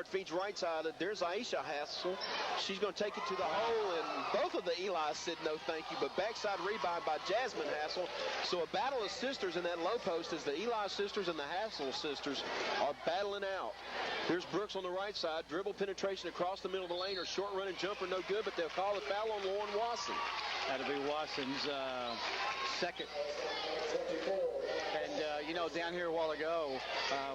guard feeds right side. There's Aisha Hassel. She's going to take it to the hole, and both of the Eli's said no thank you, but backside rebound by Jasmine Hassel. So a battle of sisters in that low post as the Eli sisters and the Hassel sisters are battling out. Here's Brooks on the right side. Dribble penetration across the middle of the lane. Her short running jumper no good, but they'll call the foul on Lauren Watson. That'll be Watson's second. And, you know, down here a while ago,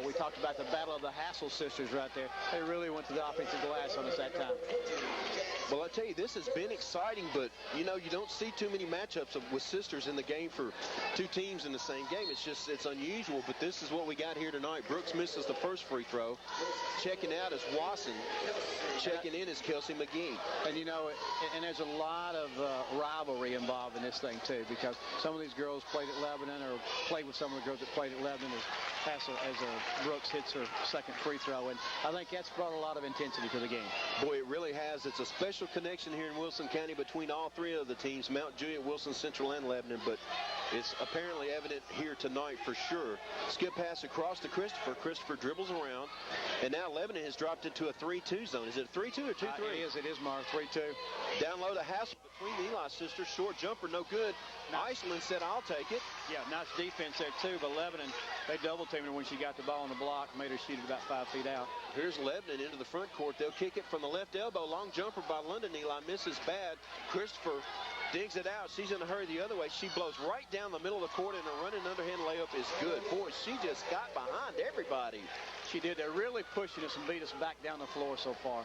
we talked about the battle of the Hassel sisters right there. They really went to the offensive glass on us that time. Well, I tell you, this has been exciting, but, you know, you don't see too many matchups with sisters in the game for two teams in the same game. It's unusual, but this is what we got here tonight. Brooks misses the first free throw. Checking out is Watson. Checking in is Kelsey McGee. And, you know, and there's a lot of rivalry involved in this thing, too, because some of these girls played at Lebanon or played with some of the girls that played at Lebanon as Brooks hits her second free throw. And I think that's brought a lot of intensity to the game. Boy, it really has. It's a special connection here in Wilson County between all three of the teams, Mount Juliet, Wilson Central, and Lebanon, but it's apparently evident here tonight for sure. Skip pass across to Christopher. Christopher dribbles around, and now Lebanon has dropped into a 3-2 zone. Is it 3-2 or 2-3? It is, Mark, 3-2. Down low to Hassel between the Eli sisters. Short jumper, no good. Iceland said, I'll take it. Yeah, nice defense there, too, but Lebanon, they double-teamed her when she got the ball on the block, made her shoot it about 5 feet out. Here's Lebanon into the front court. They'll kick it from the left elbow. Long jumper by London. Eli misses bad. Christopher digs it out. She's in a hurry the other way. She blows right down the middle of the court, and a running underhand layup is good. Boy, she just got behind everybody. She did. They're really pushing us and beat us back down the floor so far.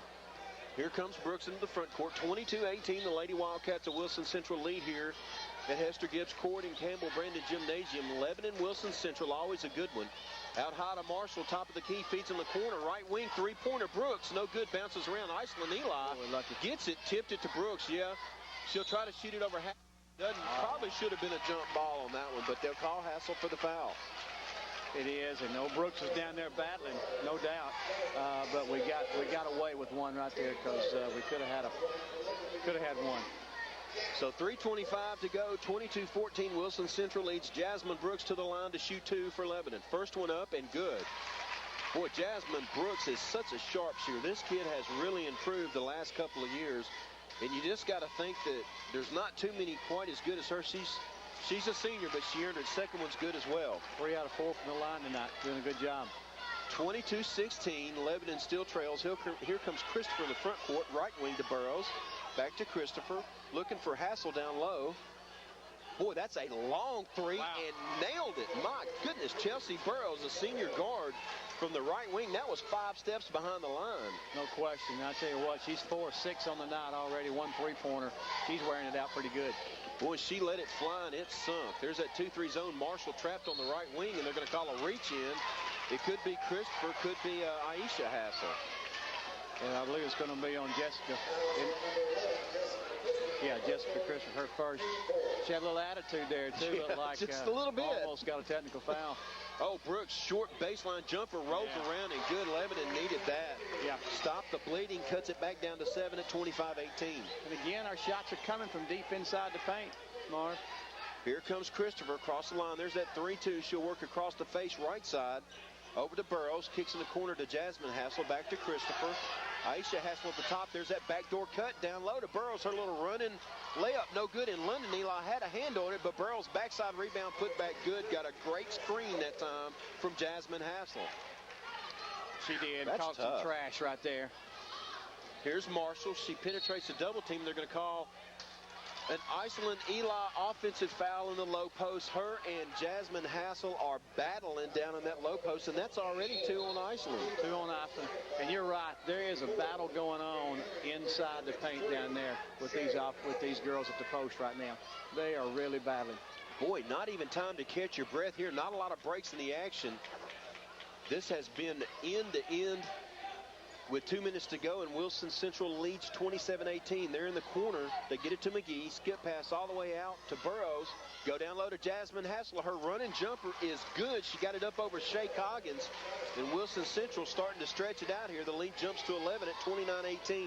Here comes Brooks into the front court. 22-18, the Lady Wildcats of Wilson Central lead here at Hester Gibbs Court and Campbell Brandon Gymnasium. Lebanon, Wilson Central, always a good one. Out high to Marshall, top of the key, feeds in the corner. Right wing, three-pointer. Brooks, no good, bounces around. Iceland Eli gets it, tipped it to Brooks. Yeah, she'll try to shoot it over. Probably should have been a jump ball on that one, but they'll call Hassel for the foul. It is, and no, Brooks is down there battling, no doubt. But we got away with one right there because we could have had one. So 3:25 to go, 22-14. Wilson Central leads. Jasmine Brooks to the line to shoot two for Lebanon. First one up and good. Boy, Jasmine Brooks is such a sharp shooter. This kid has really improved the last couple of years, and you just got to think that there's not too many quite as good as her. She's a senior, but she earned her second one's good as well. 3 out of 4 from the line tonight. Doing a good job. 22-16. Lebanon still trails. Here comes Christopher in the front court. Right wing to Burrows. Back to Christopher. Looking for Hassel down low. Boy, that's a long three. Wow. And nailed it. My goodness, Chelsea Burrows, a senior guard from the right wing. That was 5 steps behind the line. No question. I tell you what, she's 4 of 6 on the night already. 1 3-pointer. She's wearing it out pretty good. Boy, she let it fly, and it sunk. There's that 2-3 zone. Marshall trapped on the right wing, and they're going to call a reach in. It could be Christopher, could be Aisha Hassel. And I believe it's going to be on Jessica. Yeah, Jessica Christopher, her first. She had a little attitude there, too. Yeah, like, just a little bit. Almost got a technical foul. Oh, Brooks, short baseline jumper, rolls around, and good. Lebanon needed that. Yeah. Stop the bleeding, cuts it back down to 7 at 25-18. And again, our shots are coming from deep inside the paint, Marv. Here comes Christopher across the line. There's that 3-2. She'll work across the face right side. Over to Burrows, kicks in the corner to Jasmine Hassel, back to Christopher. Aisha Hassel at the top. There's that backdoor cut down low to Burrows. Her little running layup, no good in London. Eli had a hand on it, but Burrows backside rebound, put back good. Got a great screen that time from Jasmine Hassel. She did. That's Caught tough. some trash right there. Here's Marshall. She penetrates the double team. They're going to call an Iceland Eli offensive foul in the low post. Her and Jasmine Hassel are battling down in that low post, and that's already 2 on Iceland. 2 on Iceland. And you're right. There is a battle going on inside the paint down there with these girls at the post right now. They are really battling. Boy, not even time to catch your breath here. Not a lot of breaks in the action. This has been end to end with 2 minutes to go, and Wilson Central leads 27-18. They're in the corner. They get it to McGee. Skip pass all the way out to Burrows. Go down low to Jasmine Hassel. Her running jumper is good. She got it up over Shea Coggins. And Wilson Central starting to stretch it out here. The lead jumps to 11 at 29-18.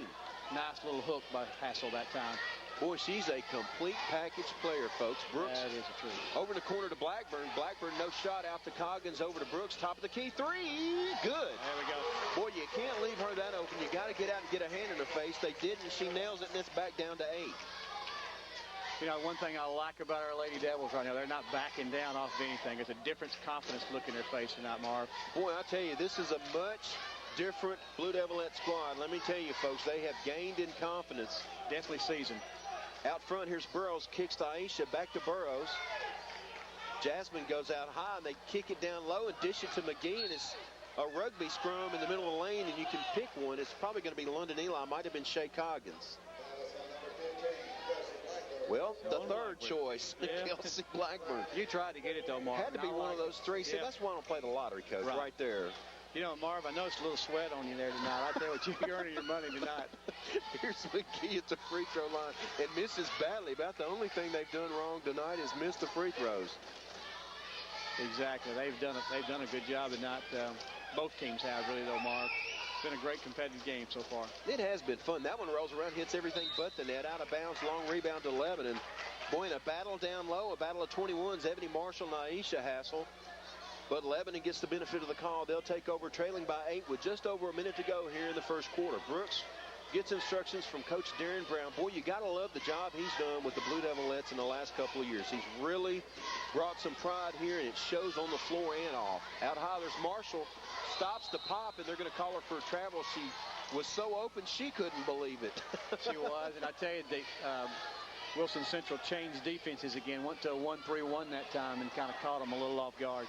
Nice little hook by Hassel that time. Boy, she's a complete package player, folks. Brooks. That is a truth. Over in the corner to Blackburn. Blackburn, no shot out to Coggins. Over to Brooks. Top of the key. Three. Good. There we go. Boy, you can't leave her that open. You got to get out and get a hand in her face. They didn't. She nails it, and it's back down to 8. You know, one thing I like about our Lady Devils right now, they're not backing down off of anything. There's a different confidence look in their face tonight, Marv. Boy, I tell you, this is a much different Blue Devilette squad. Let me tell you, folks, they have gained in confidence. Definitely seasoned. Out front, here's Burrows. Kicks to Aisha. Back to Burrows. Jasmine goes out high, and they kick it down low and dish it to McGee. And it's a rugby scrum in the middle of the lane, and you can pick one. It's probably going to be London Eli. Might have been Shea Coggins. Well, the third choice, Kelsey Blackburn. You tried to get it, though, Marv. Had to be one of those three. See, that's why I don't play the lottery, Coach, right there. You know, Marv, I noticed a little sweat on you there tonight. I tell you what, you're earning your money tonight. Here's McGee at the free throw line and misses badly. About the only thing they've done wrong tonight is miss the free throws. Exactly. They've done a good job tonight. Both teams have, really, though, Marv. It's been a great competitive game so far. It has been fun. That one rolls around, hits everything but the net. Out of bounds, long rebound to Lebanon. Boy, in a battle down low, a battle of 21s, Ebony Marshall and Aisha Hassel. But Lebanon gets the benefit of the call. They'll take over trailing by 8 with just over a minute to go here in the first quarter. Brooks gets instructions from Coach Darren Brown. Boy, you got to love the job he's done with the Blue Devilettes in the last couple of years. He's really brought some pride here, and it shows on the floor and off. Out high, there's Marshall. Stops to pop, and they're going to call her for travel. She was so open, she couldn't believe it. She was, and I tell you, Wilson Central changed defenses again. Went to a 1-3-1 that time and kind of caught them a little off guard.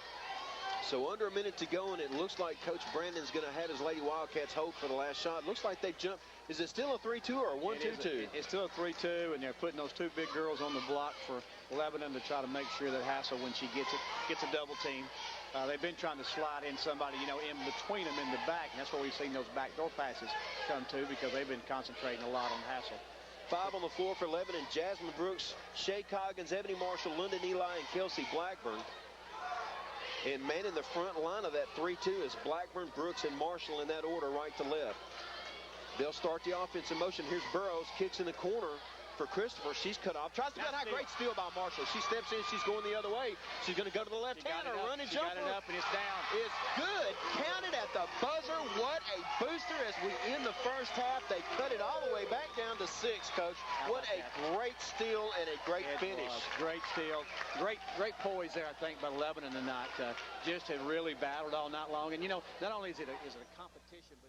So under a minute to go, and it looks like Coach Brandon's going to have his Lady Wildcats hold for the last shot. Looks like they've jumped. Is it still a 3-2 or a 1-2-2? It's still a 3-2, and they're putting those two big girls on the block for Lebanon to try to make sure that Hassel, when she gets it, gets a double team. They've been trying to slide in somebody, you know, in between them in the back, and that's where we've seen those backdoor passes come to, because they've been concentrating a lot on Hassel. 5 on the floor for Lebanon. Jasmine Brooks, Shea Coggins, Ebony Marshall, London Eli, and Kelsey Blackburn. And man in the front line of that 3-2 is Blackburn, Brooks, and Marshall in that order, right to left. They'll start the offense in motion. Here's Burrows, kicks in the corner for Christopher. She's cut off. Tries to cut out. Great steal by Marshall. She steps in. She's going the other way. She's going to go to the left hand. Her running jumper. Got it up, and it's down. It's good. Counted at the buzzer. What a booster as we end the first half. They cut it all the way back down to 6, Coach. What a great steal and a great finish. Great steal. Great poise there, I think, by Lebanon tonight. Just had really battled all night long. And, you know, not only is it a competition, but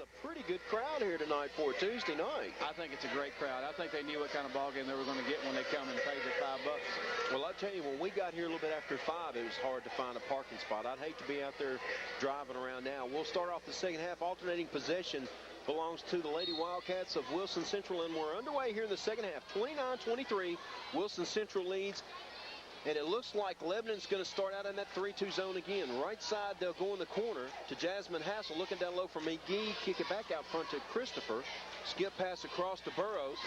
a pretty good crowd here tonight for Tuesday night. I think it's a great crowd. I think they knew what kind of ball game they were going to get when they come and paid their $5. Well, I tell you, when we got here a little bit after 5, it was hard to find a parking spot. I'd hate to be out there driving around now. We'll start off the second half. Alternating possession belongs to the Lady Wildcats of Wilson Central, and we're underway here in the second half. 29-23, Wilson Central leads. And it looks like Lebanon's going to start out in that 3-2 zone again. Right side, they'll go in the corner to Jasmine Hassel. Looking down low for McGee. Kick it back out front to Christopher. Skip pass across to Burrows.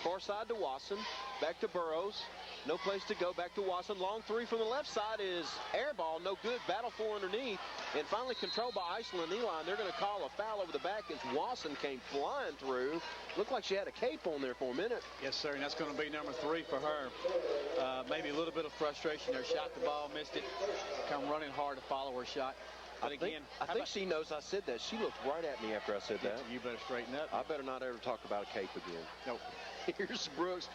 Far side to Wasson. Back to Burrows. No place to go. Back to Wasson. Long 3 from the left side is air ball. No good. Battle for underneath. And finally controlled by Iceland Eli. And they're going to call a foul over the back as Wasson came flying through. Looked like she had a cape on there for a minute. Yes, sir. And that's going to be number 3 for her. Maybe a little bit of frustration there. Shot the ball, missed it. Come running hard to follow her shot. But I think she knows I said that. She looked right at me after I said that. You better straighten up. I better not ever talk about a cape again. Nope. Here's Brooks.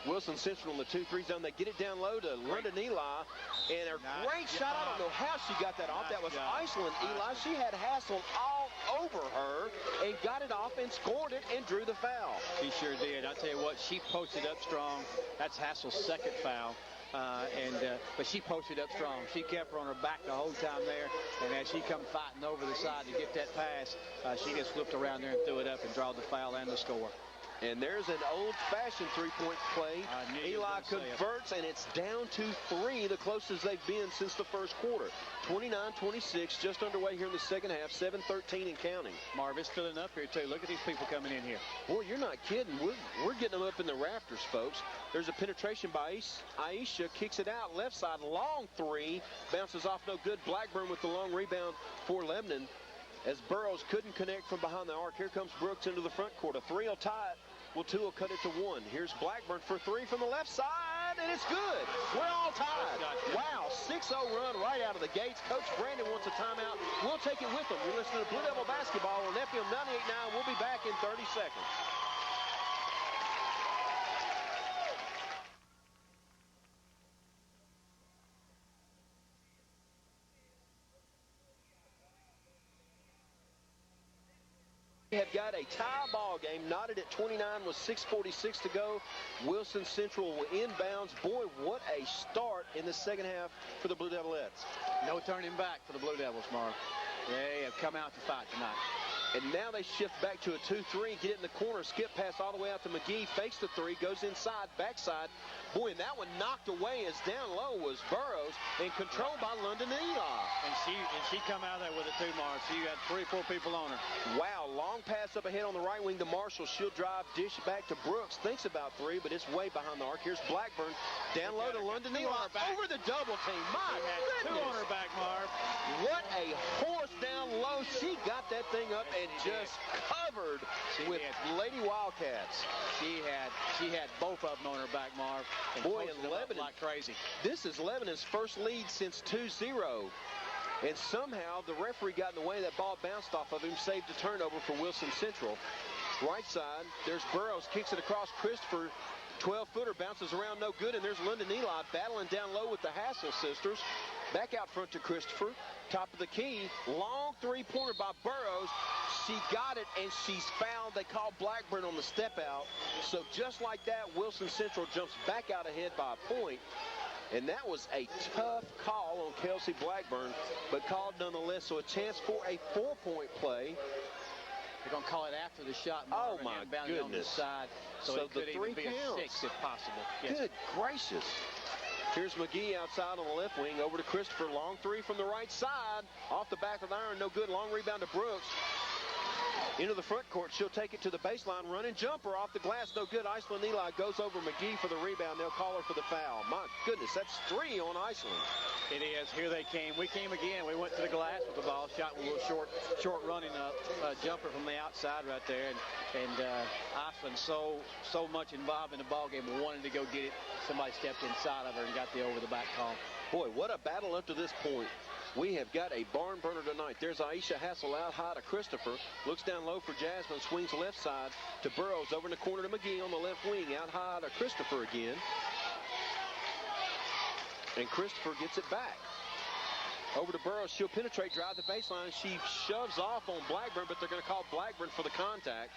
Wilson Central in the 2-3 zone. They get it down low to London Eli. And a great shot. I don't know how she got that off. That was Iceland Eli. She had Hassel all over her and got it off and scored it and drew the foul. She sure did. I tell you what, she posted up strong. That's Hassel's second foul. But she posted up strong. She kept her on her back the whole time there, and as she come fighting over the side to get that pass, she just flipped around there and threw it up and drawed the foul and the score. And there's an old-fashioned three-point play. Eli converts, and it's down to 3, the closest they've been since the first quarter. 29-26, just underway here in the second half, 7:13 and counting. Marv, it's filling up here, too. Look at these people coming in here. Boy, you're not kidding. We're getting them up in the rafters, folks. There's a penetration by Aisha, kicks it out, left side, long 3, bounces off no good. Blackburn with the long rebound for Lebanon. as Burrows couldn't connect from behind the arc. Here comes Brooks into the front court. A 3 will tie it. Well, 2 will cut it to 1. Here's Blackburn for 3 from the left side, and it's good. We're all tied. Wow, 6-0 run right out of the gates. Coach Brandon wants a timeout. We'll take it with him. You're listening to Blue Devil Basketball on FM 98.9. We'll be back in 30 seconds. We have got a tie ball game, knotted at 29 with 6:46 to go. Wilson Central will inbounds. Boy, what a start in the second half for the Blue Devilettes. No turning back for the Blue Devils, Mark. They have come out to fight tonight. And now they shift back to a 2-3, get it in the corner, skip pass all the way out to McGee, fakes the 3, goes inside, backside. Boy, and that one knocked away as down low was Burrows and controlled by London and Eli. And she come out there with it too, Mark. She got 3-4 people on her. Wow, long pass up ahead on the right wing to Marshall. She'll drive, dish back to Brooks. Thinks about 3, but it's way behind the arc. Here's Blackburn down low to London and Eli over the double team. My goodness. 2 on her back, Marv. What a horse down low. She got that thing up and just covered with Lady Wildcats. She had both of them on her back, Marv. And boy, in Lebanon, like crazy. This is Lebanon's first lead since 2-0. And somehow the referee got in the way. That ball bounced off of him, saved a turnover for Wilson Central. Right side, there's Burrows, kicks it across Christopher. 12-footer bounces around, no good, and there's London Eli battling down low with the Hassel sisters. Back out front to Christopher. Top of the key, long three-pointer by Burrows. She got it, and she's fouled. They call Blackburn on the step out. So just like that, Wilson Central jumps back out ahead by a point. And that was a tough call on Kelsey Blackburn, but called nonetheless. So a chance for a 4-point play. They're going to call it after the shot. Oh, my goodness. On the side, so it could even be a 6 if possible. Yes. Good gracious. Here's McGee outside on the left wing. Over to Christopher. Long 3 from the right side. Off the back of the iron. No good. Long rebound to Brooks. Into the front court. She'll take it to the baseline. Running jumper off the glass. No good. Iceland Eli goes over McGee for the rebound. They'll call her for the foul. My goodness, that's 3 on Iceland. It is. Here they came. We came again. We went to the glass with the ball. Shot with a little short running jumper from the outside right there. And Iceland so much involved in the ball game, wanted to go get it. Somebody stepped inside of her and got the over-the-back call. Boy, what a battle up to this point. We have got a barn burner tonight. There's Aisha Hassel out high to Christopher. Looks down low for Jasmine. Swings left side to Burrows. Over in the corner to McGee on the left wing. Out high to Christopher again. And Christopher gets it back. Over to Burrows. She'll penetrate, drive the baseline. She shoves off on Blackburn, but they're going to call Blackburn for the contact.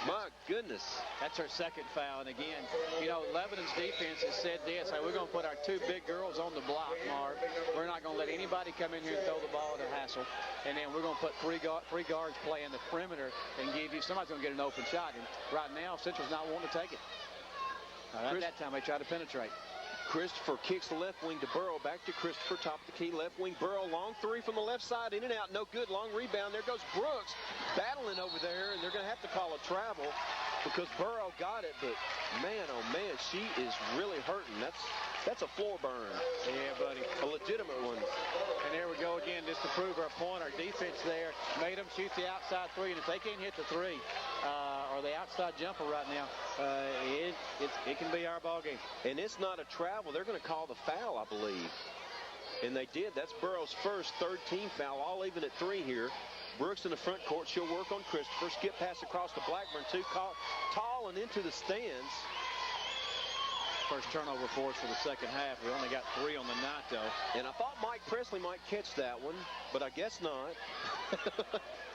My goodness. That's her second foul. And again, you know, Lebanon's defense has said this. Hey, we're going to put our 2 big girls on the block, Marv. We're not going to let anybody come in here and throw the ball to Hassel. And then we're going to put three guards playing the perimeter and give you, somebody's going to get an open shot. And right now, Central's not wanting to take it. At that time, they try to penetrate. Christopher kicks the left wing to Burrow. Back to Christopher, top of the key, left wing. Burrow, long 3 from the left side, in and out, no good. Long rebound. There goes Brooks battling over there, and they're going to have to call a travel because Burrow got it. But man, oh man, she is really hurting. That's a floor burn. Yeah, buddy, a legitimate one. And there we go again, just to prove our point. Our defense there made them shoot the outside 3, and if they can't hit the 3 or the outside jumper right now, it can be our ball game. And it's not a travel. They're going to call the foul, I believe. And they did. That's Burrow's first, 3rd team foul, all even at 3 here. Brooks in the front court. She'll work on Christopher. Skip pass across to Blackburn, 2, tall and into the stands. First turnover for us for the second half. We only got 3 on the night, though. And I thought Mike Presley might catch that one, but I guess not.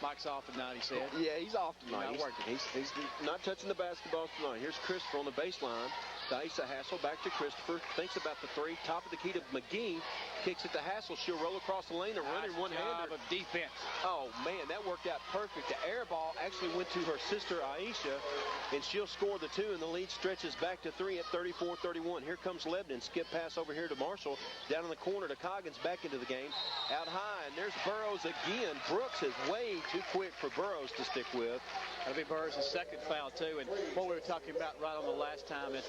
Mike's off tonight, he said. Yeah, he's off tonight. He's not touching the basketball tonight. Here's Christopher on the baseline. Daisa Hassel back to Christopher. Thinks about the 3. Top of the key to McGee. Kicks it to Hassel. She'll roll across the lane and run in one-hander. Of defense. Oh, man, that worked out perfect. The air ball actually went to her sister, Aisha, and she'll score the 2, and the lead stretches back to 3 at 34-31. Here comes Lebanon. Skip pass over here to Marshall. Down in the corner to Coggins, back into the game. Out high, and there's Burrows again. Brooks is way too quick for Burrows to stick with. That'll be Burrows' second foul, too. And what we were talking about right on the last time at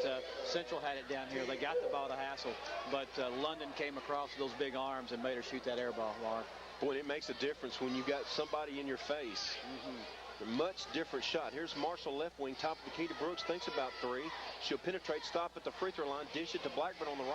Central had it down here. They got the ball to Hassel, but London came across with those big arms and made her shoot that air ball, Mark. Boy, it makes a difference when you got somebody in your face. A much different shot. Here's Marshall left wing, top of the key to Brooks. Thinks about three. She'll penetrate, stop at the free throw line, dish it to Blackburn on the right.